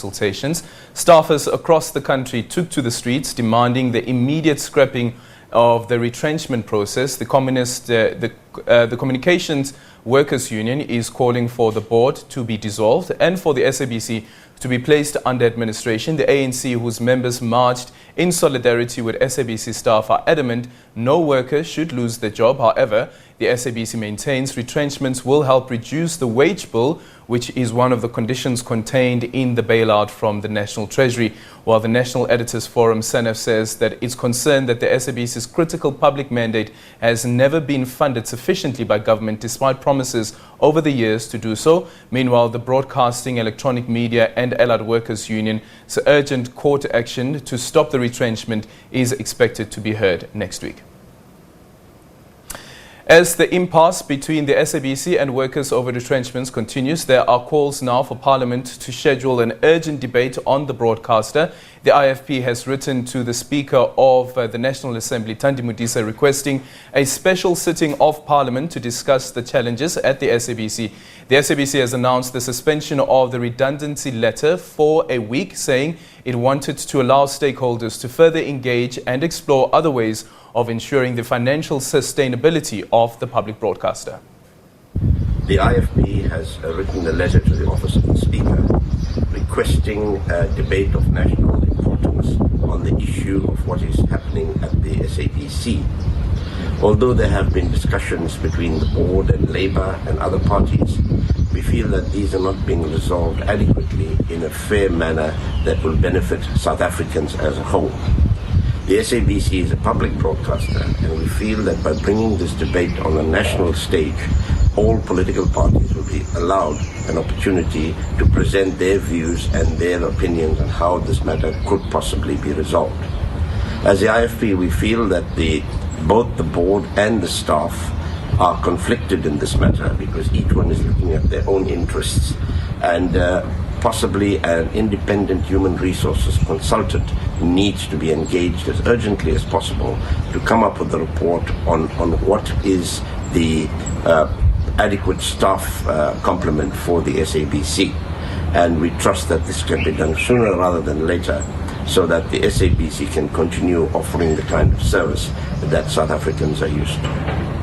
consultations, staffers across the country took to the streets demanding the immediate scrapping of the retrenchment process. The Communications Workers Union is calling for the board to be dissolved and for the SABC to be placed under administration. The ANC, whose members marched in solidarity with SABC staff, are adamant no worker should lose their job. However, the SABC maintains retrenchments will help reduce the wage bill, which is one of the conditions contained in the bailout from the National Treasury. While the National Editors Forum, SANEF, says that it's concerned that the SABC's critical public mandate has never been funded sufficiently by government, despite promises over the years to do so. Meanwhile, the Broadcasting, Electronic Media and Allied Workers Union's urgent court action to stop the retrenchment is expected to be heard next week. As the impasse between the SABC and workers over retrenchments continues, there are calls now for Parliament to schedule an urgent debate on the broadcaster. The IFP has written to the Speaker of the National Assembly, Thandi, Modise, requesting a special sitting of Parliament to discuss the challenges at the SABC. The SABC has announced the suspension of the redundancy letter for a week, saying it wanted to allow stakeholders to further engage and explore other ways of ensuring the financial sustainability of the public broadcaster. The IFP has written a letter to the Office of the Speaker requesting a debate of national importance on the issue of what is happening at the SABC. Although there have been discussions between the board and Labour and other parties, we feel that these are not being resolved adequately in a fair manner that will benefit South Africans as a whole. The SABC is a public broadcaster, and we feel that by bringing this debate on a national stage, all political parties will be allowed an opportunity to present their views and their opinions on how this matter could possibly be resolved. As the IFP, we feel that both the board and the staff are conflicted in this matter because each one is looking at their own interests, and possibly an independent human resources consultant needs to be engaged as urgently as possible to come up with a report on what is the adequate staff complement for the SABC. And we trust that this can be done sooner rather than later, so that the SABC can continue offering the kind of service that South Africans are used to.